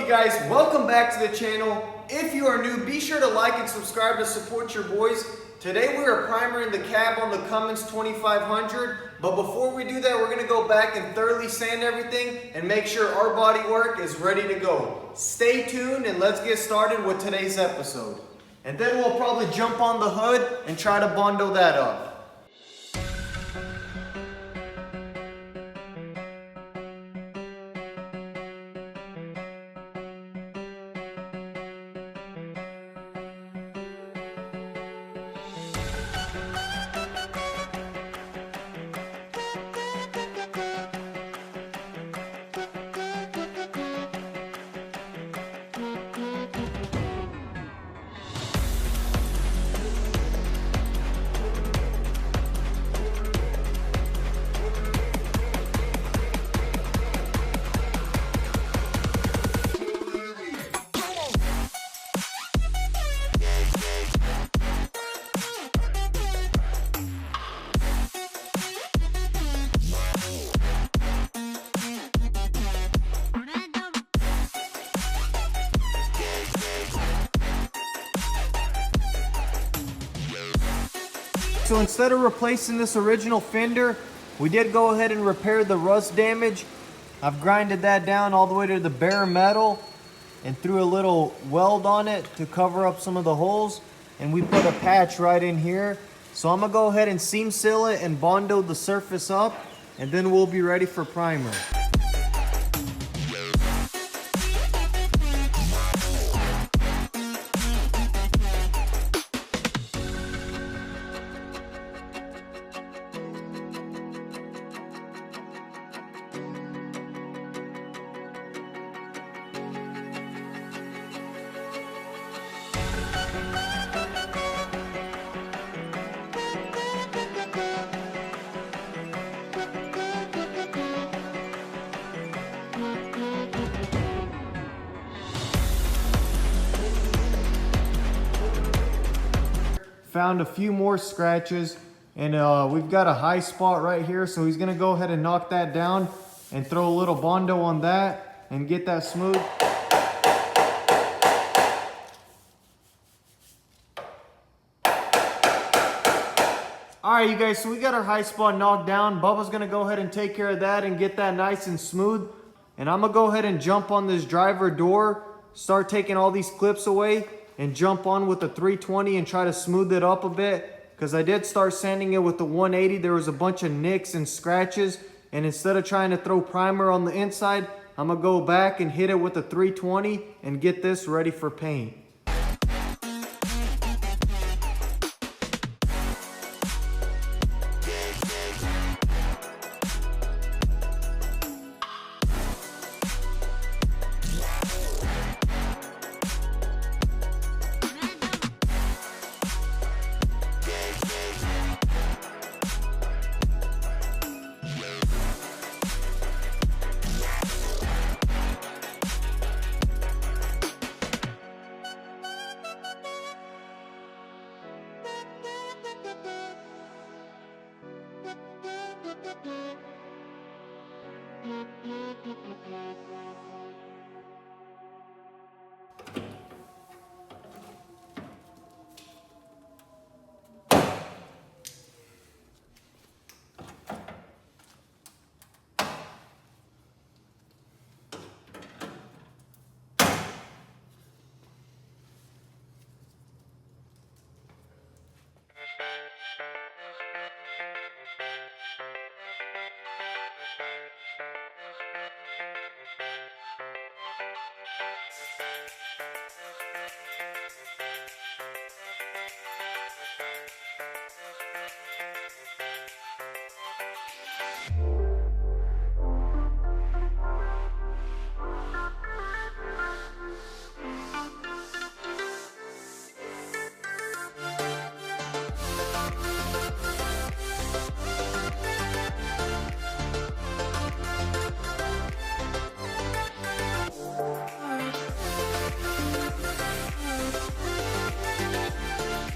you guys? Welcome back to the channel. If you are new, be sure to like and subscribe to support your boys. Today we are primering the cab on the Cummins 2500, but before we do that, we're going to go back and thoroughly sand everything and make sure our bodywork is ready to go. Stay tuned and let's get started with today's episode. And then we'll probably jump on the hood and try to bundle that up. So instead of replacing this original fender, we did go ahead and repair the rust damage. I've grinded that down all the way to the bare metal and threw a little weld on it to cover up some of the holes. And we put a patch right in here. So I'm gonna go ahead and seam seal it and bondo the surface up, and then we'll be ready for primer. Found a few more scratches, and we've got a high spot right here, so he's gonna go ahead and knock that down and throw a little bondo on that and get that smooth. Alright you guys, so we got our high spot knocked down. Bubba's gonna go ahead and take care of that and get that nice and smooth. And I'm gonna go ahead and jump on this driver door, start taking all these clips away, and jump on with the 320 and try to smooth it up a bit, because I did start sanding it with the 180. There was a bunch of nicks and scratches, and instead of trying to throw primer on the inside, I'm gonna go back and hit it with the 320 and get this ready for paint.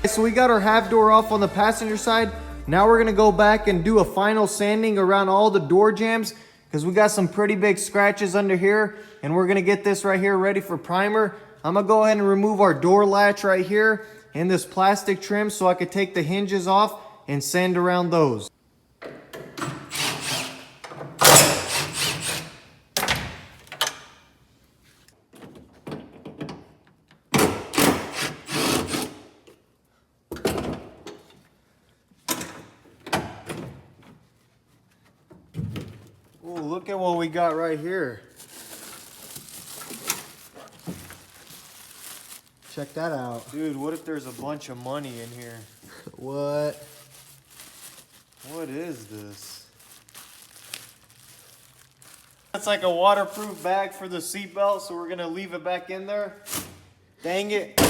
So we got our half door off on the passenger side. Now we're gonna go back and do a final sanding around all the door jambs because we got some pretty big scratches under here, and we're gonna get this right here ready for primer. I'm gonna go ahead and remove our door latch right here and this plastic trim so I could take the hinges off and sand around those. Ooh, look at what we got right here. Check that out. Dude, what if there's a bunch of money in here? What? What is this? That's like a waterproof bag for the seatbelt, so we're gonna leave it back in there. Dang it.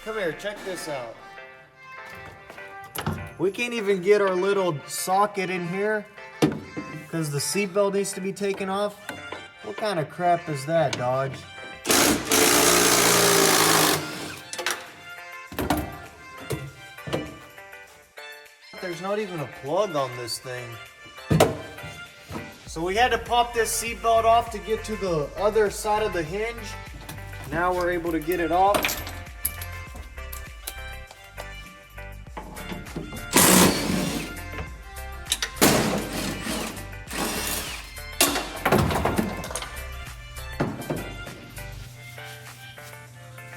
Come here, check this out. We can't even get our little socket in here because the seatbelt needs to be taken off. What kind of crap is that, Dodge? There's not even a plug on this thing. So we had to pop this seatbelt off to get to the other side of the hinge. Now we're able to get it off.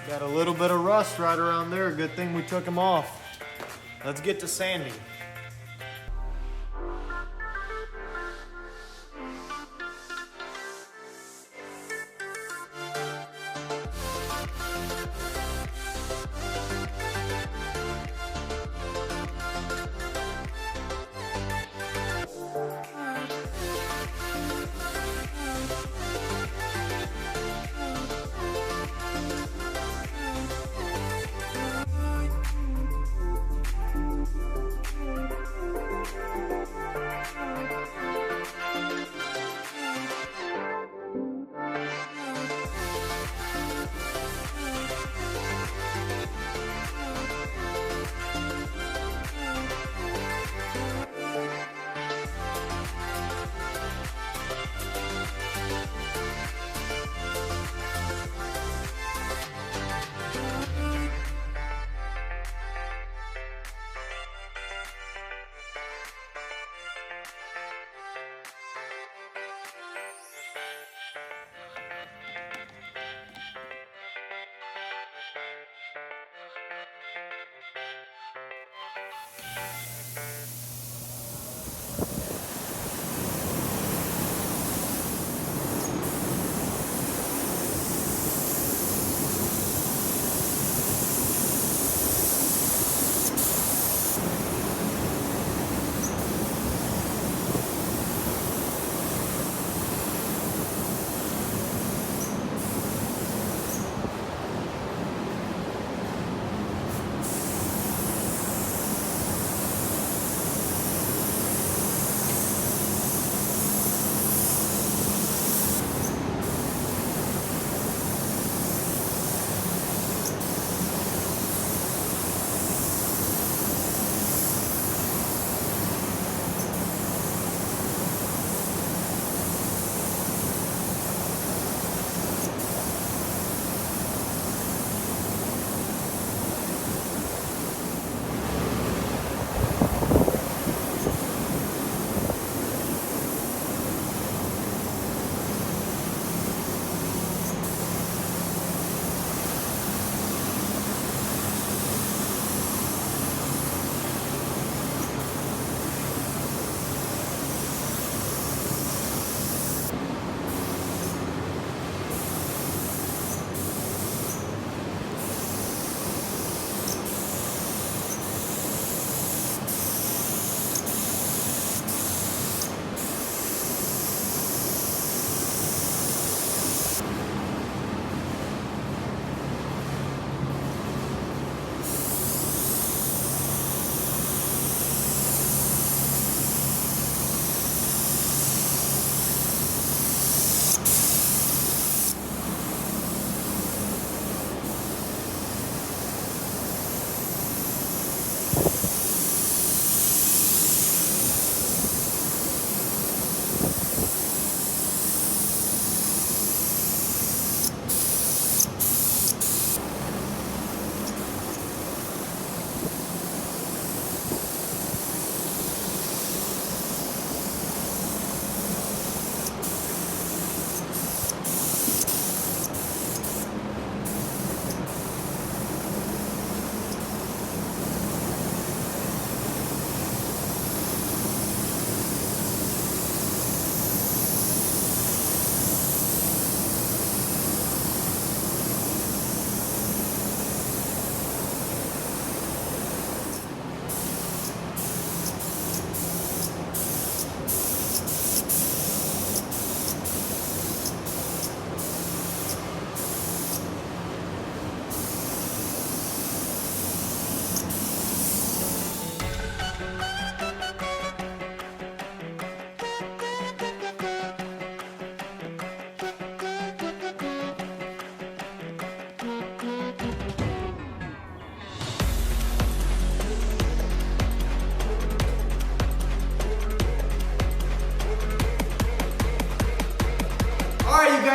Got a little bit of rust right around there. Good thing we took them off. Let's get to sanding.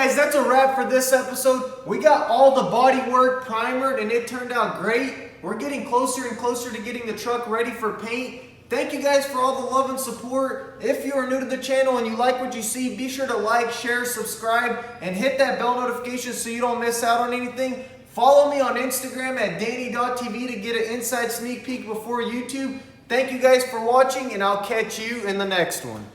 guys, that's a wrap for this episode. We got all the bodywork primered and it turned out great. We're getting closer and closer to getting the truck ready for paint. Thank you guys for all the love and support. If you are new to the channel and you like what you see, be sure to like, share, subscribe, and hit that bell notification so you don't miss out on anything. Follow me on Instagram at danny.tv to get an inside sneak peek before YouTube. Thank you guys for watching, and I'll catch you in the next one.